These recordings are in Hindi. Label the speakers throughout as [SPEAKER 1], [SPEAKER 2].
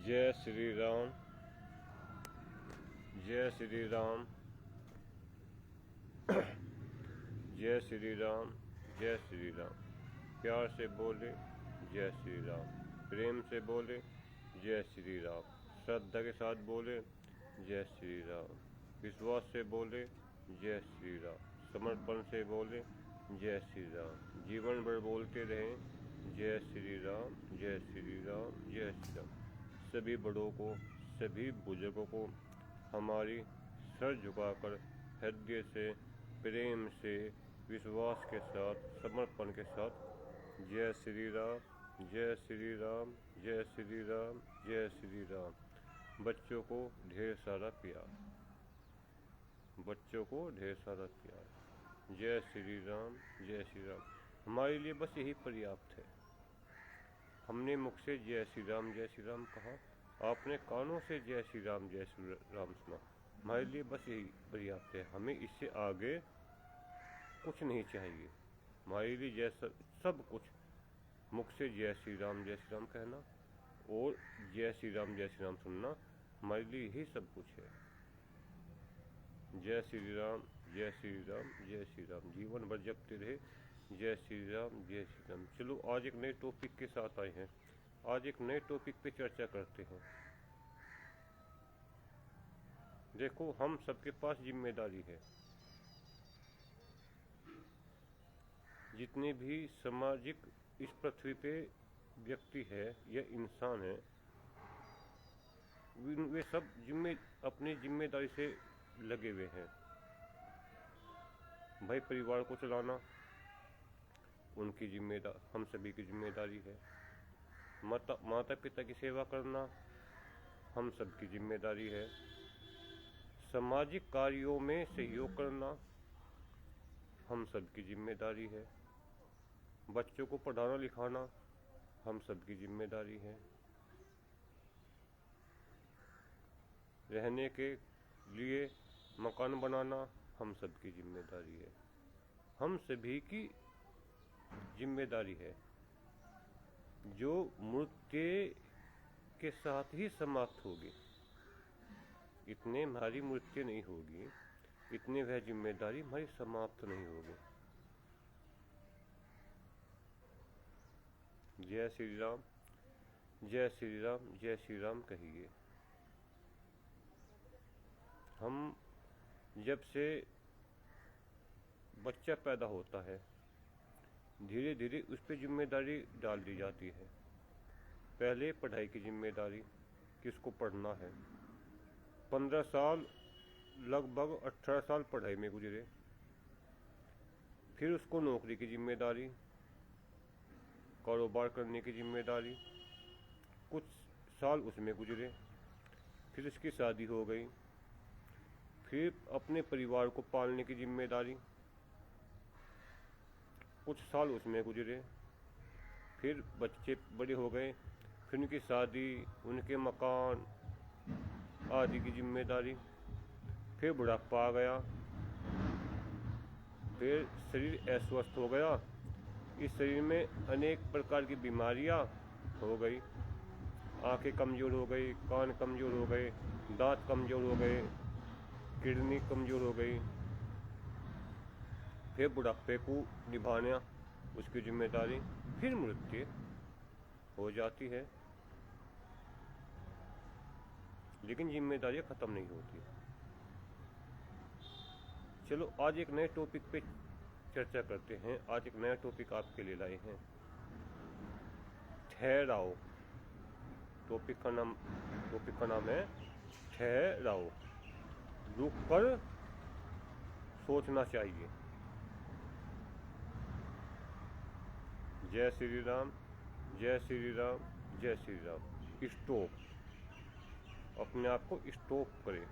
[SPEAKER 1] जय श्री राम। जय श्री राम। जय श्री राम। जय श्री राम। प्यार से बोले जय श्री राम, प्रेम से बोले जय श्री राम, श्रद्धा के साथ बोले जय श्री राम, विश्वास से बोले जय श्री राम, समर्पण से बोले जय श्री राम, जीवन भर बोलते रहें जय श्री राम, जय श्री राम, जय श्री राम। सभी बड़ों को, सभी बुजुर्गों को हमारी सर झुकाकर हृदय से, प्रेम से, विश्वास के साथ, समर्पण के साथ जय श्री राम, जय श्री राम, जय श्री राम, जय श्री राम। बच्चों को ढेर सारा प्यार, बच्चों को ढेर सारा प्यार। जय श्री राम, जय श्री राम। हमारे लिए बस यही पर्याप्त है। हमने मुख से जय श्री राम कहा, आपने कानों से जय श्री राम सुना। हमारे लिए बस यही पर्याप्त है। हमें इससे आगे कुछ नहीं चाहिए। हमारे लिए जैसा सब कुछ, मुख से जय श्री राम कहना और जय श्री राम सुनना, हमारे लिए यही सब कुछ है। जय श्री राम, जय श्री राम, जय श्री राम। जीवन भर जपते रहे जय श्री राम, जय श्री राम। चलो आज एक नए टॉपिक के साथ आए हैं। आज एक नए टॉपिक पे चर्चा करते हैं। देखो, हम सबके पास जिम्मेदारी है। जितने भी सामाजिक इस पृथ्वी पे व्यक्ति है या इंसान है, वे सब अपनी जिम्मेदारी से लगे हुए हैं। भाई, परिवार को चलाना उनकी जिम्मेदारी, हम सभी की जिम्मेदारी है। माता पिता की सेवा करना हम सबकी जिम्मेदारी है। सामाजिक कार्यों में सहयोग करना हम सबकी जिम्मेदारी है। बच्चों को पढ़ाना लिखाना हम सबकी जिम्मेदारी है। रहने के लिए मकान बनाना हम सबकी जिम्मेदारी है। हम सभी की जिम्मेदारी है, जो मृत्यु के साथ ही समाप्त होगी। इतने हमारी मृत्यु नहीं होगी, इतने वह जिम्मेदारी हमारी समाप्त नहीं होगी। जय श्री राम, जय श्री राम, जय श्री राम कहिए। हम जब से बच्चा पैदा होता है, धीरे धीरे उस पर जिम्मेदारी डाल दी जाती है। पहले पढ़ाई की जिम्मेदारी, किसको पढ़ना है। 15 साल, लगभग 18 साल पढ़ाई में गुजरे। फिर उसको नौकरी की जिम्मेदारी, कारोबार करने की जिम्मेदारी, कुछ साल उसमें गुजरे। फिर उसकी शादी हो गई। फिर अपने परिवार को पालने की जिम्मेदारी, कुछ साल उसमें गुजरे। फिर बच्चे बड़े हो गए, फिर उनकी शादी, उनके मकान आदि की जिम्मेदारी। फिर बुढ़ापा आ गया, फिर शरीर अस्वस्थ हो गया। इस शरीर में अनेक प्रकार की बीमारियां हो गई। आंखें कमज़ोर हो गई, कान कमज़ोर हो गए, दांत कमज़ोर हो गए, किडनी कमज़ोर हो गई। फिर बुढ़ापे को निभाना उसकी जिम्मेदारी। फिर मृत्यु हो जाती है, लेकिन जिम्मेदारियां खत्म नहीं होती। चलो आज एक नए टॉपिक पे चर्चा करते हैं। आज एक नया टॉपिक आपके लिए लाए हैं, ठहराओ। टॉपिक का नाम है ठहराओ। रुक कर सोचना चाहिए। जय श्री राम, जय श्री राम, जय श्री राम। स्टॉप, अपने आप को स्टॉप करें।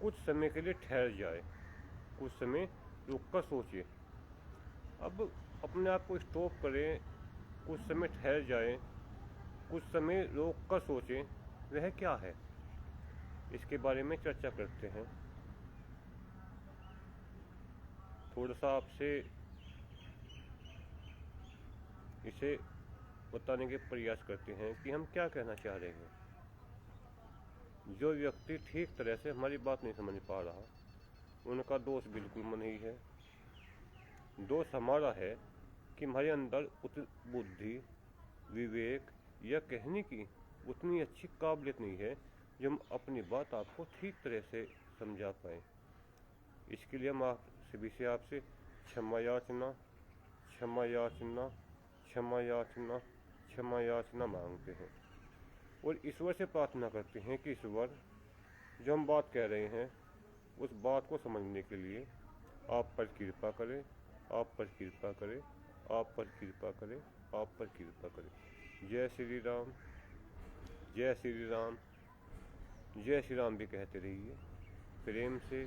[SPEAKER 1] कुछ समय के लिए ठहर जाए, कुछ समय रुक कर सोचे। अब अपने आप को स्टॉप करें, कुछ समय ठहर जाए, कुछ समय रोक कर सोचें। वह क्या है, इसके बारे में चर्चा करते हैं। थोड़ा सा आपसे इसे बताने के प्रयास करते हैं कि हम क्या कहना चाह रहे हैं। जो व्यक्ति ठीक तरह से हमारी बात नहीं समझ पा रहा, उनका दोष बिल्कुल नहीं है। दोष हमारा है कि हमारे अंदर उतनी बुद्धि, विवेक या कहने की उतनी अच्छी काबिलियत नहीं है जो हम अपनी बात आपको ठीक तरह से समझा पाएँ। इसके लिए हम आप सभी से आपसे क्षमा याचना, क्षमा याचना, क्षमा याचना, क्षमा याचना मांगते हैं और ईश्वर से प्रार्थना करते हैं कि ईश्वर, जो हम बात कह रहे हैं उस बात को समझने के लिए आप पर कृपा करें, आप पर कृपा करें, आप पर कृपा करें, आप पर कृपा करें। जय श्री राम, जय श्री राम, जय श्री राम भी कहते रहिए, प्रेम से,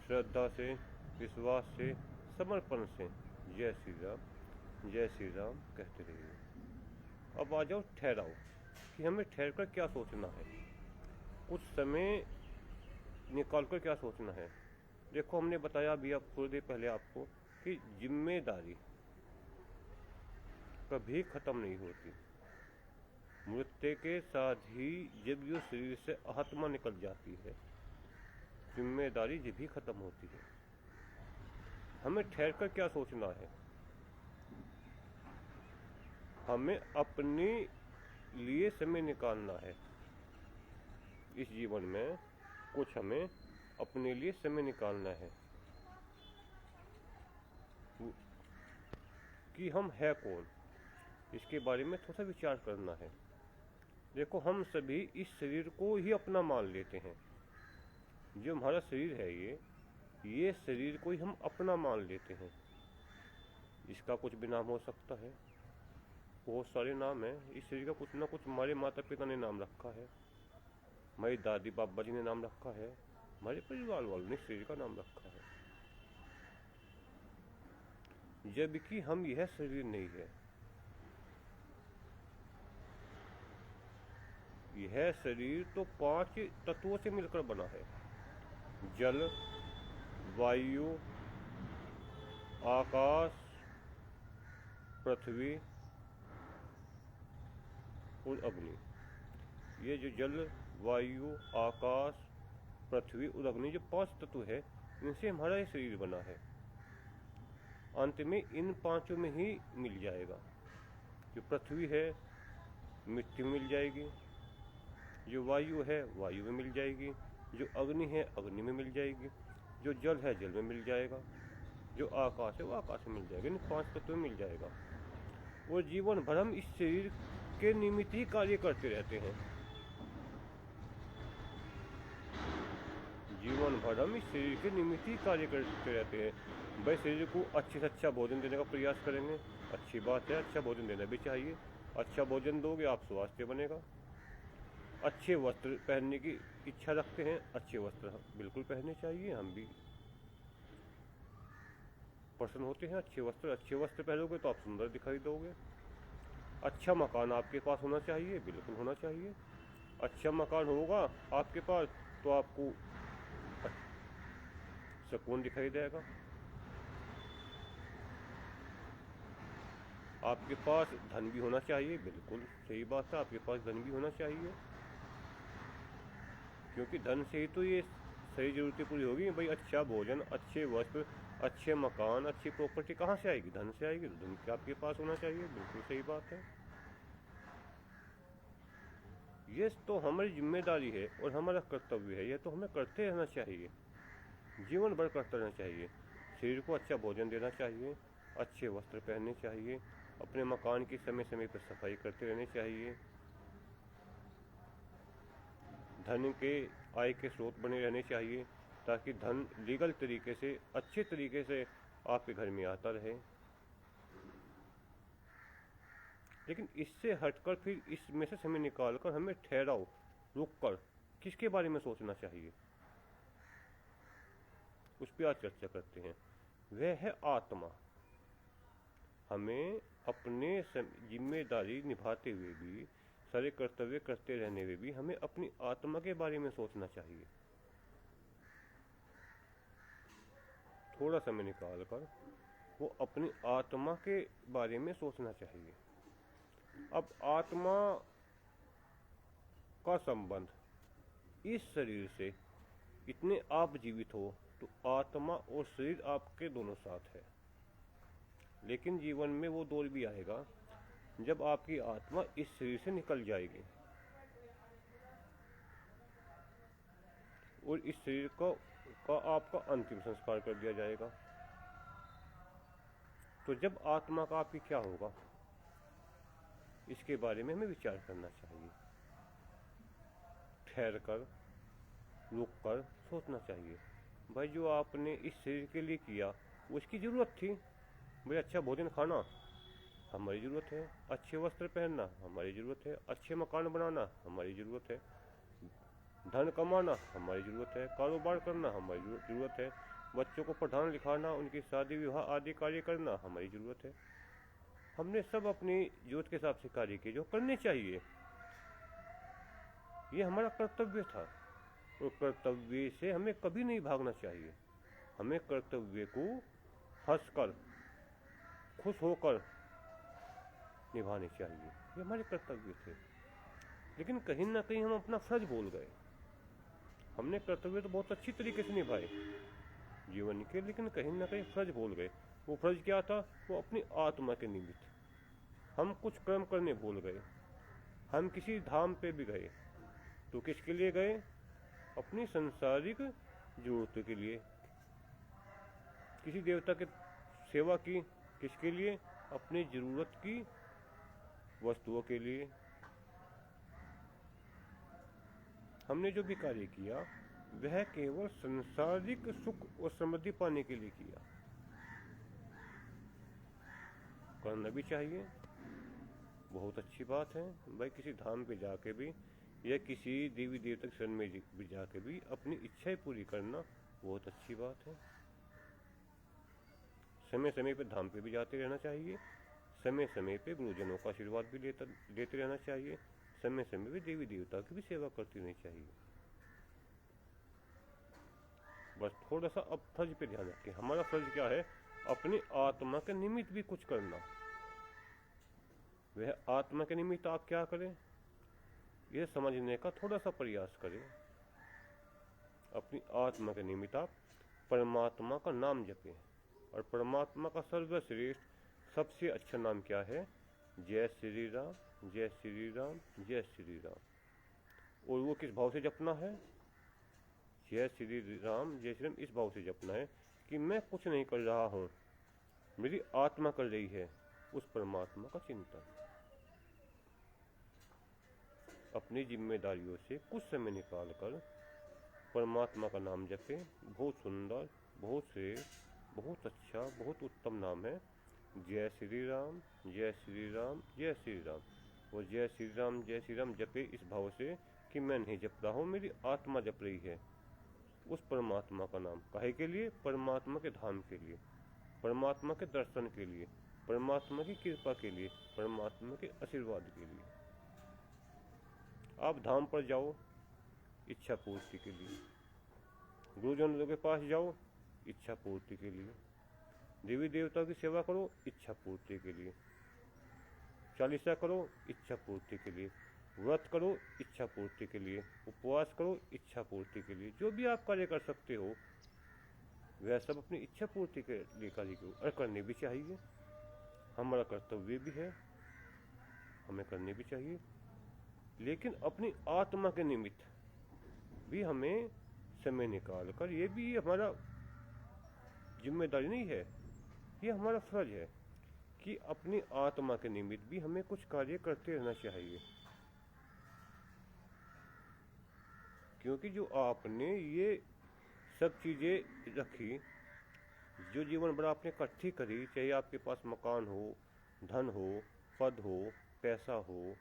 [SPEAKER 1] श्रद्धा से, विश्वास से, समर्पण से जय श्री राम, जय श्री राम कहते रहिए। अब आ जाओ ठहराओ कि हमें ठहर कर क्या सोचना है, कुछ समय निकाल कर क्या सोचना है। देखो, हमने बताया अभी आप थोड़ी देर पहले आपको कि जिम्मेदारी कभी खत्म नहीं होती। मृत्यु के साथ ही जब ये शरीर से आत्मा निकल जाती है, जिम्मेदारी जब भी खत्म होती है। हमें ठहर कर क्या सोचना है, हमें अपने लिए समय निकालना है। इस जीवन में कुछ हमें अपने लिए समय निकालना है कि हम है कौन, इसके बारे में थोड़ा सा विचार करना है। देखो, हम सभी इस शरीर को ही अपना मान लेते हैं। जो हमारा शरीर है ये शरीर को ही हम अपना मान लेते हैं। इसका कुछ भी नाम हो सकता है, बहुत सारे नाम हैं। इस शरीर का कुछ ना कुछ हमारे माता पिता ने नाम रखा है, हमारी दादी बाबा जी ने नाम रखा है, हमारे परिवार वालों ने शरीर का नाम रखा है, जबकि हम यह शरीर नहीं है। यह शरीर तो 5 तत्वों से मिलकर बना है: जल, वायु, आकाश, पृथ्वी और अग्नि। ये जो जल, वायु, आकाश, पृथ्वी और अग्नि, जो 5 तत्व है, इनसे हमारा ये शरीर बना है। अंत में इन 5 में ही मिल जाएगा। जो पृथ्वी है, मिट्टी मिल जाएगी। जो वायु है, वायु में मिल जाएगी। जो अग्नि है, अग्नि में मिल जाएगी। जो जल है, जल में मिल जाएगा। जो आकाश है, वो आकाश में मिल जाएगा। इन 5 तत्वों में मिल जाएगा। और जीवन भर हम इस शरीर के निमित्त ही कार्य करते रहते हैं। जीवन भर हम इस शरीर के निमित्त ही कार्य करते रहते हैं। भाई, शरीर को अच्छे से अच्छा भोजन देने का प्रयास करेंगे, अच्छी बात है, अच्छा भोजन देना भी चाहिए। अच्छा भोजन दोगे, आप स्वास्थ्य बनेगा। अच्छे वस्त्र पहनने की इच्छा रखते हैं, अच्छे वस्त्र बिल्कुल पहनने चाहिए। हम भी पसंद होते हैं अच्छे वस्त्र पहनोगे तो आप सुंदर दिखाई दोगे। अच्छा मकान आपके पास होना चाहिए, बिल्कुल होना चाहिए। अच्छा मकान होगा आपके पास तो आपको सुकून दिखाई देगा। आपके पास धन भी होना चाहिए, बिल्कुल सही बात है, आपके पास धन भी होना चाहिए, क्योंकि धन से ही तो ये सही जरूरतें पूरी होगी। भाई, अच्छा भोजन, अच्छे वस्त्र, अच्छे मकान, अच्छी प्रॉपर्टी कहाँ से आएगी? धन से आएगी। तो धन आपके पास होना चाहिए, बिल्कुल सही बात है। ये तो हमारी जिम्मेदारी है और हमारा कर्तव्य है। यह तो हमें करते रहना चाहिए, जीवन भर करते रहना चाहिए। शरीर को अच्छा भोजन देना चाहिए, अच्छे वस्त्र पहनने चाहिए, अपने मकान की समय समय पर सफाई करते रहनी चाहिए, धन के आय के स्रोत बने रहने चाहिए, ताकि धन लीगल तरीके से, अच्छे तरीके से आपके घर में आता रहे। लेकिन इससे हटकर फिर इसमें से समय निकालकर हमें ठहराव, रुककर किसके बारे में सोचना चाहिए, उस पर आज चर्चा करते हैं। वह है आत्मा। हमें अपने जिम्मेदारी निभाते हुए भी, सारे कर्तव्य करते रहने में भी हमें अपनी आत्मा के बारे में सोचना चाहिए। थोड़ा समय निकालकर वो अपनी आत्मा के बारे में सोचना चाहिए। अब आत्मा का संबंध इस शरीर से, इतने आप जीवित हो तो आत्मा और शरीर आपके दोनों साथ है। लेकिन जीवन में वो दौर भी आएगा जब आपकी आत्मा इस शरीर से निकल जाएगी और इस शरीर का आपका अंतिम संस्कार कर दिया जाएगा। तो जब आत्मा का आपकी क्या होगा, इसके बारे में हमें विचार करना चाहिए। ठहर कर, रुक कर सोचना चाहिए। भाई जो आपने इस शरीर के लिए किया वो इसकी ज़रूरत थी। भाई अच्छा भोजन खाना हमारी ज़रूरत है, अच्छे वस्त्र पहनना हमारी ज़रूरत है, अच्छे मकान बनाना हमारी ज़रूरत है, धन कमाना हमारी ज़रूरत है, कारोबार करना हमारी ज़रूरत है, बच्चों को पढ़ाना लिखाना, उनकी शादी विवाह आदि कार्य करना हमारी ज़रूरत है। हमने सब अपनी ज़रूरत के हिसाब से कार्य किए जो करने चाहिए। ये हमारा कर्तव्य था और कर्तव्य से हमें कभी नहीं भागना चाहिए। हमें कर्तव्य को हंसकर, खुश होकर निभाने चाहिए। ये हमारे कर्तव्य थे। लेकिन कहीं ना कहीं हम अपना फर्ज भूल गए। हमने कर्तव्य तो बहुत अच्छी तरीके से निभाए जीवन के, लेकिन कहीं ना कहीं फर्ज भूल गए। वो फर्ज क्या था? वो अपनी आत्मा के निमित्त हम कुछ कर्म करने भूल गए। हम किसी धाम पे भी गए तो किसके लिए गए? अपनी सांसारिक जरूरतों के लिए। किसी देवता की सेवा की, किसके लिए? अपनी जरूरत की वस्तुओं के लिए। हमने जो भी कार्य किया वह केवल सांसारिक सुख और समृद्धि पाने के लिए किया। करना भी चाहिए, बहुत अच्छी बात है। भाई किसी धाम पे जाके भी या किसी देवी देवता के शरण में भी जाके भी अपनी इच्छाएं पूरी करना बहुत अच्छी बात है। समय समय पे धाम पे भी जाते रहना चाहिए। समय समय पे गुरुजनों का आशीर्वाद भी लेते रहना चाहिए। समय समय पे देवी देवता की भी सेवा करती रहनी चाहिए। बस थोड़ा सा अब फर्ज पे ध्यान रखें। हमारा फर्ज क्या है? अपनी आत्मा के निमित्त भी कुछ करना। वह आत्मा के निमित्त आप क्या करें, यह समझने का थोड़ा सा प्रयास करें। अपनी आत्मा के निमित्त आप परमात्मा का नाम जपें। और परमात्मा का सर्वश्रेष्ठ सबसे अच्छा नाम क्या है? जय श्री राम, जय श्री राम, जय श्री राम। और वो किस भाव से जपना है? जय श्री राम, जय श्री राम इस भाव से जपना है कि मैं कुछ नहीं कर रहा हूँ, मेरी आत्मा कर रही है उस परमात्मा का चिंतन। अपनी जिम्मेदारियों से कुछ समय निकाल कर परमात्मा का नाम जपें। बहुत सुंदर, बहुत श्रेष्ठ, बहुत अच्छा, बहुत उत्तम नाम है जय श्री राम, जय श्री राम, जय श्री राम। और जय श्री राम, जय श्री राम जपे इस भाव से कि मैं नहीं जप रहा हूँ, मेरी आत्मा जप रही है उस परमात्मा का नाम। काहे के लिए? परमात्मा के धाम के लिए, परमात्मा के दर्शन के लिए, परमात्मा की कृपा के लिए, परमात्मा के आशीर्वाद के लिए। आप धाम पर जाओ इच्छा पूर्ति के लिए, गुरुजनों के पास जाओ इच्छा पूर्ति के लिए, देवी देवताओं की सेवा करो इच्छा पूर्ति के लिए, चालीसा करो इच्छा पूर्ति के लिए, व्रत करो इच्छा पूर्ति के लिए, उपवास करो इच्छा पूर्ति के लिए। जो भी आप कार्य कर सकते हो वह सब अपनी इच्छा पूर्ति के लिए कार्य करो और करने भी चाहिए। हमारा कर्तव्य भी है, हमें करने भी चाहिए। लेकिन अपनी आत्मा के निमित्त भी हमें समय निकाल कर, ये भी हमारा जिम्मेदारी नहीं है, ये हमारा फर्ज है कि अपनी आत्मा के निमित्त भी हमें कुछ कार्य करते रहना चाहिए। क्योंकि जो आपने ये सब चीज़ें रखी, जो जीवन भर आपने इकट्ठी करी, चाहे आपके पास मकान हो, धन हो, पद हो, पैसा हो,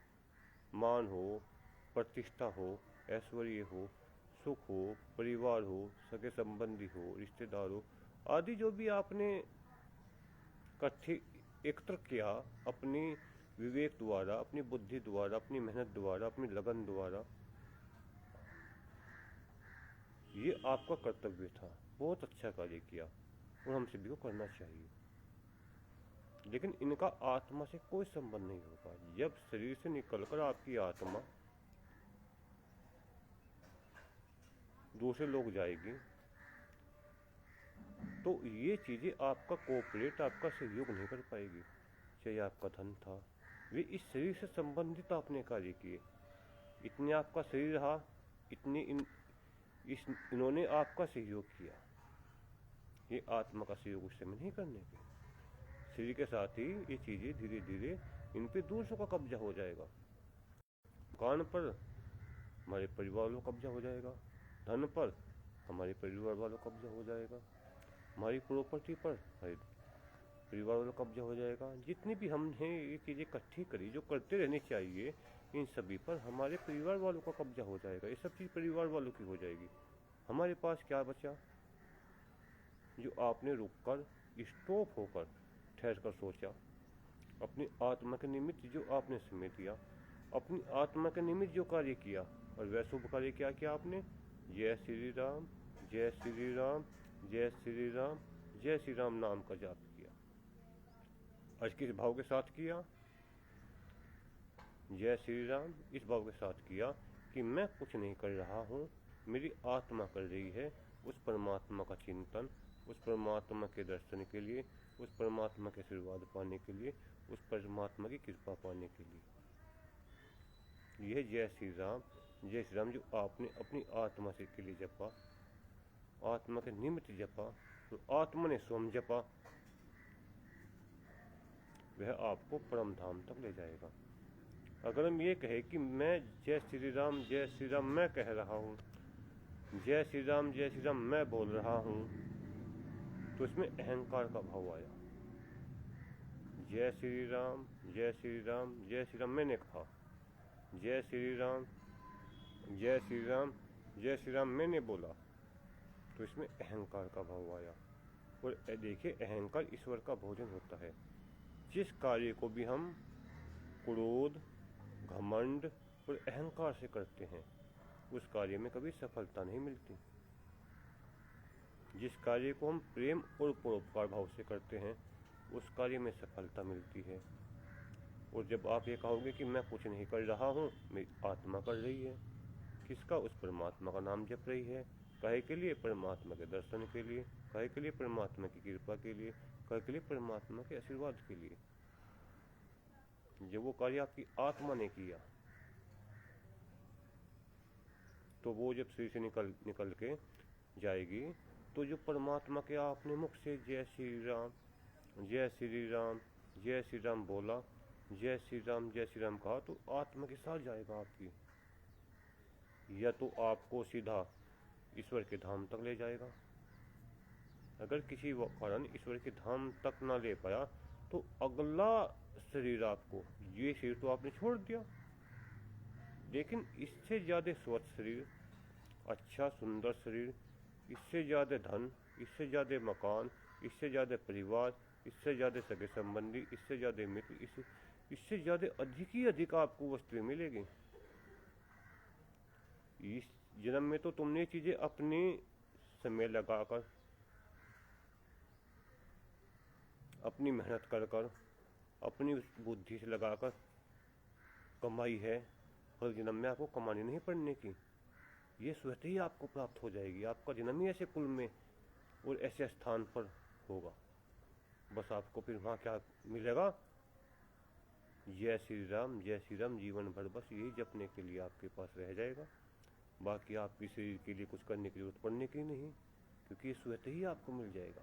[SPEAKER 1] मान हो, प्रतिष्ठा हो, ऐश्वर्य हो, सुख हो, परिवार हो, सगे संबंधी हो, रिश्तेदार हो आदि, जो भी आपने इकट्ठी एकत्र किया अपनी विवेक द्वारा, अपनी बुद्धि द्वारा, अपनी मेहनत द्वारा, अपनी लगन द्वारा, ये आपका कर्तव्य था। बहुत अच्छा कार्य किया और हम सभी को करना चाहिए। लेकिन इनका आत्मा से कोई संबंध नहीं होगा। जब शरीर से निकलकर आपकी आत्मा दूसरे लोग जाएगी तो ये चीज़ें आपका कोऑपरेट, आपका सहयोग नहीं कर पाएगी। चाहे आपका धन था, वे इस शरीर से संबंधित आपने कार्य किए, इतने आपका शरीर रहा, इतने इन्होंने आपका सहयोग किया। ये आत्मा का सहयोग उस समय नहीं करने के। शरीर के साथ ही ये चीज़ें धीरे धीरे इन पे दूसरों का कब्जा हो जाएगा। कान पर हमारे परिवार वालों का कब्जा हो जाएगा, धन पर हमारे परिवार वालों का कब्जा हो जाएगा, हमारी प्रॉपर्टी पर हमारे परिवार वालों का कब्जा हो जाएगा। जितनी भी हमने ये चीज़ें इकट्ठी करी, जो करते रहनी चाहिए, इन सभी पर हमारे परिवार वालों का कब्जा हो जाएगा। ये सब चीज़ परिवार वालों की हो जाएगी। हमारे पास क्या बचा? जो आपने रुककर, स्टॉप होकर, ठहर कर सोचा, अपनी आत्मा के निमित्त जो आपने समय दिया, अपनी आत्मा के निमित्त जो कार्य किया, और वह शुभ कार्य क्या किया आपने? जय श्री राम, जय श्री राम, जय श्री राम, जय श्री राम नाम का जाप किया। आज किस भाव के साथ किया? जय श्री राम इस भाव के साथ किया कि मैं कुछ नहीं कर रहा हूँ, मेरी आत्मा कर रही है उस परमात्मा का चिंतन, उस परमात्मा के दर्शन के लिए, उस परमात्मा के आशीर्वाद पाने के लिए, उस परमात्मा की कृपा पाने के लिए। यह जय श्री राम, जय श्री राम जो आपने अपनी आत्मा से के लिए जपा, आत्मा के निमित्त जपा, तो आत्मा ने स्वयं जपा, वह आपको परम धाम तक ले जाएगा। अगर हम ये कहें कि मैं जय श्री राम मैं कह रहा हूँ, जय श्री राम मैं बोल रहा हूँ, तो इसमें अहंकार का भाव आया। जय श्री राम, जय श्री राम, जय श्री राम मैंने कहा, जय श्री राम, जय श्री राम, जय श्री राम मैंने बोला, तो इसमें अहंकार का भाव आया। और देखिए, अहंकार ईश्वर का भोजन होता है। जिस कार्य को भी हम क्रोध, घमंड और अहंकार से करते हैं, उस कार्य में कभी सफलता नहीं मिलती। जिस कार्य को हम प्रेम और परोपकार भाव से करते हैं, उस कार्य में सफलता मिलती है। और जब आप ये कहोगे कि मैं कुछ नहीं कर रहा हूँ, मेरी आत्मा कर रही है, किसका? उस परमात्मा का नाम जप रही है। काहे के लिए? परमात्मा के दर्शन के लिए। काहे के लिए? परमात्मा की कृपा के लिए। काहे के लिए? परमात्मा के आशीर्वाद के लिए। जब वो कार्य आपकी आत्मा ने किया, तो वो जब शरीर से निकल के जाएगी, तो जो परमात्मा के आपने मुख से जय श्री राम, जय श्री राम, जय श्री राम बोला, जय श्री राम कहा, तो आत्मा के साथ जाएगा आपकी, या तो आपको सीधा ईश्वर के धाम तक ले जाएगा। अगर किसी कारण ईश्वर के धाम तक ना ले पाया, तो अगला शरीर आपको, ये शरीर तो आपने छोड़ दिया, लेकिन इससे ज़्यादा स्वच्छ शरीर, अच्छा सुंदर शरीर, इससे ज़्यादा धन, इससे ज़्यादा मकान, इससे ज़्यादा परिवार, इससे ज़्यादा सगे संबंधी, इससे ज़्यादा मित्र, इससे ज़्यादा अधिक ही अधिक आपको वस्तुएं मिलेगी। इस जन्म में तो तुमने चीज़ें अपने समय लगाकर, अपनी मेहनत कर, अपनी बुद्धि से लगाकर कमाई है, और जन्म में आपको कमानी नहीं पड़ने की, ये स्वतः ही आपको प्राप्त हो जाएगी। आपका जन्म ही ऐसे कुल में और ऐसे स्थान पर होगा। बस आपको फिर वहाँ क्या मिलेगा? जय श्री राम जीवन भर बस यही जपने के लिए आपके पास रह जाएगा। बाकी आपकी शरीर के लिए कुछ करने की जरूरत पड़ने की नहीं, क्योंकि ये स्वतः ही आपको मिल जाएगा।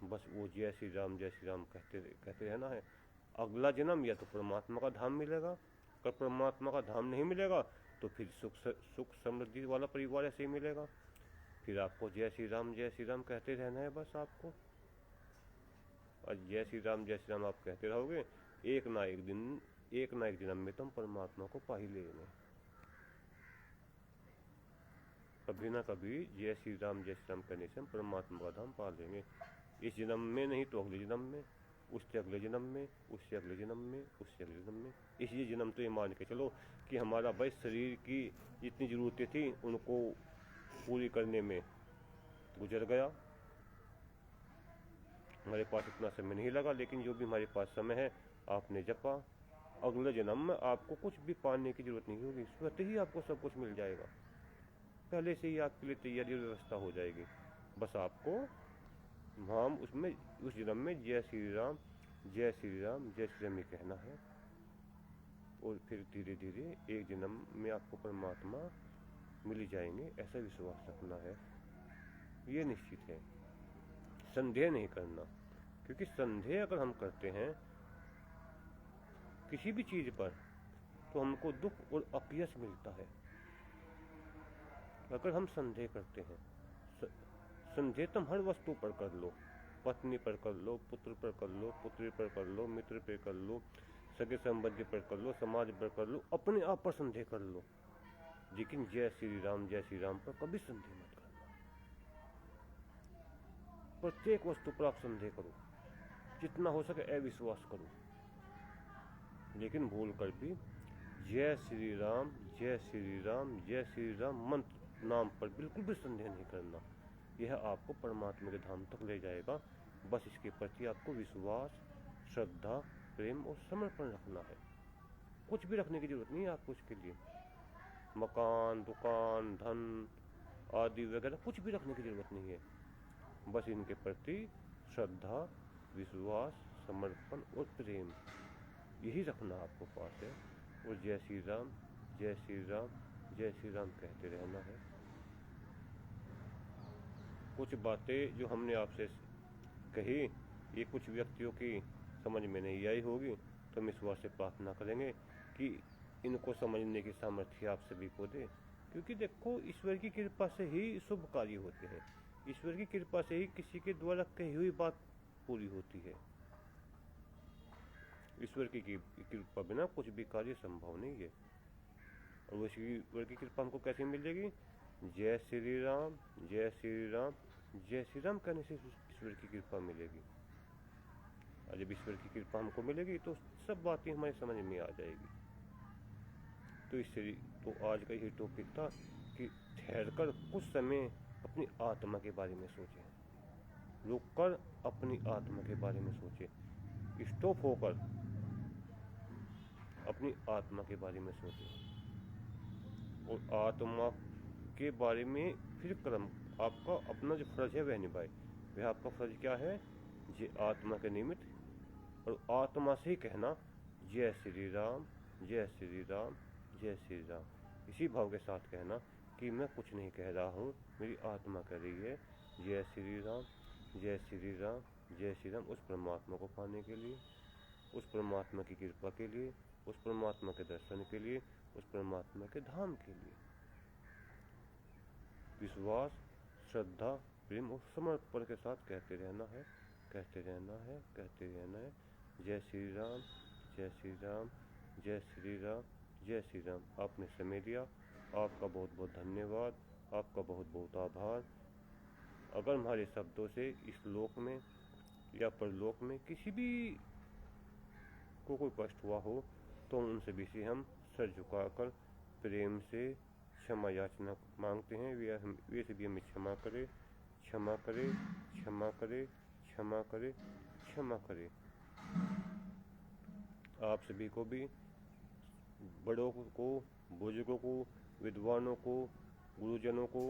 [SPEAKER 1] बस वो जय श्री राम कहते रहना है। अगला जन्म या तो परमात्मा का धाम मिलेगा, अगर परमात्मा का धाम नहीं मिलेगा तो फिर सुख समृद्धि वाला परिवार ऐसे ही मिलेगा। फिर आपको जय श्री राम कहते रहना है बस आपको। और जय श्री राम आप कहते रहोगे, एक ना एक जन्म में तुम परमात्मा को पा ही लेंगे। कभी ना कभी जय श्री राम कहने से हम परमात्मा का धाम पा लेंगे। इस जन्म में नहीं तो अगले जन्म में, उससे अगले जन्म में, उससे अगले जन्म में, उससे अगले जन्म में। इसलिए जन्म तो ये मान के चलो कि हमारा भाई शरीर की जितनी ज़रूरतें थी उनको पूरी करने में गुजर गया। हमारे पास इतना समय नहीं लगा, लेकिन जो भी हमारे पास समय है आपने जपा, अगले जन्म में आपको कुछ भी पाने की जरूरत नहीं होगी, स्वतः ही आपको सब कुछ मिल जाएगा। पहले से ही आपके लिए तैयारी और व्यवस्था हो जाएगी। बस आपको हम उसमें उस जन्म में जय श्री राम जय श्री राम जय श्री राम ही कहना है, और फिर धीरे धीरे एक जन्म में आपको परमात्मा मिल जाएंगे, ऐसा विश्वास रखना है। ये निश्चित है, संदेह नहीं करना, क्योंकि संदेह अगर हम करते हैं किसी भी चीज पर तो हमको दुख और अपयश मिलता है। अगर हम संदेह करते हैं, संदेह तुम हर वस्तु पर कर लो, पत्नी पर कर लो, पुत्र पर कर लो, पुत्री पर कर लो, मित्र पर कर लो, सगे संबंधी पर कर लो, समाज पर कर लो, अपने आप पर संदेह कर लो, लेकिन जय श्री राम पर कभी संदेह मत करना। प्रत्येक वस्तु पर आप संदेह करो, जितना हो सके अविश्वास करो, लेकिन भूल कर भी जय श्री राम जय श्री राम जय श्री राम मंत्र नाम पर बिल्कुल भी संदेह नहीं करना। यह आपको परमात्मा के धाम तक ले जाएगा। बस इसके प्रति आपको विश्वास, श्रद्धा, प्रेम और समर्पण रखना है। कुछ भी रखने की जरूरत नहीं है आपको इसके लिए, मकान, दुकान, धन आदि वगैरह कुछ भी रखने की जरूरत नहीं है। बस इनके प्रति श्रद्धा, विश्वास, समर्पण और प्रेम, यही रखना आपको पास है। और जय श्री राम जय श्री राम जय श्री राम कहते रहना है। कुछ बातें जो हमने आपसे कही, ये कुछ व्यक्तियों की समझ में नहीं आई होगी, तो हम ईश्वर से प्रार्थना करेंगे कि इनको समझने की सामर्थ्य आप सभी को दे। क्योंकि देखो, ईश्वर की कृपा से ही शुभ कार्य होते हैं, ईश्वर की कृपा से ही किसी के द्वारा कही हुई बात पूरी होती है। ईश्वर की कृपा बिना कुछ भी कार्य संभव नहीं है। और वो ईश्वर की कृपा हमको कैसे मिलेगी? जय श्री राम जय श्री राम जय श्री राम कहने से ईश्वर की कृपा मिलेगी। और जब ईश्वर की कृपा हमको मिलेगी तो सब बातें हमारी समझ में आ जाएगी। तो आज का यही टॉपिक था कि ठहरकर कुछ समय अपनी आत्मा के बारे में सोचें, रुककर अपनी आत्मा के बारे में सोचें, स्टॉप होकर अपनी आत्मा के बारे में सोचें, और आत्मा के बारे में फिर कर्म, आपका अपना जो फर्ज है वह निभाए। वह आपका फर्ज क्या है? ये आत्मा के निमित्त, और आत्मा से ही कहना जय श्री राम जय श्री राम जय श्री राम। इसी भाव के साथ कहना कि मैं कुछ नहीं कह रहा हूँ, मेरी आत्मा कह रही है जय श्री राम जय श्री राम जय श्री राम। उस परमात्मा को पाने के लिए, उस परमात्मा की कृपा के लिए, उस परमात्मा के दर्शन के लिए, उस परमात्मा के धाम के लिए विश्वास, श्रद्धा, प्रेम और समर्पण के साथ कहते रहना है, कहते रहना है, कहते रहना है। जय श्री राम जय श्री राम जय श्री राम जय श्री राम। आपने समय दिया, आपका बहुत बहुत धन्यवाद, आपका बहुत बहुत आभार। अगर हमारे शब्दों से इस लोक में या परलोक में किसी भी को कोई कष्ट हुआ हो, तो उन सभी से हम सर झुकाकर प्रेम से क्षमा याचना मांगते हैं। वे सभी हमें क्षमा करे, क्षमा करे, क्षमा करे, क्षमा करे, क्षमा करे। आप सभी को भी, बड़ों को, बुजुर्गों को, विद्वानों को, गुरुजनों को,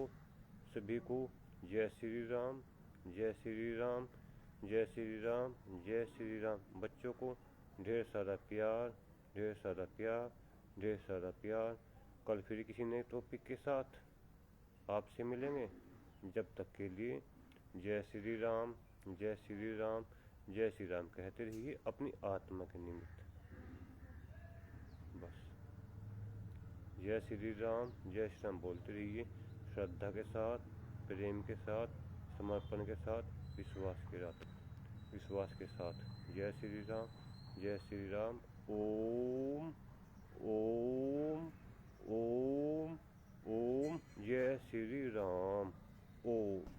[SPEAKER 1] सभी को जय श्री राम जय श्री राम जय श्री राम जय श्री राम। बच्चों को ढेर सारा प्यार, ढेर सारा प्यार, ढेर सारा प्यार। कल फिर किसी नए टॉपिक के साथ आपसे मिलेंगे। जब तक के लिए जय श्री राम जय श्री राम जय श्री राम कहते रहिए अपनी आत्मा के निमित्त। बस जय श्री राम बोलते रहिए, श्रद्धा के साथ, प्रेम के साथ, समर्पण के साथ, विश्वास के साथ। जय श्री राम। ओम ओम ओम ओम। जय श्री राम। ओम।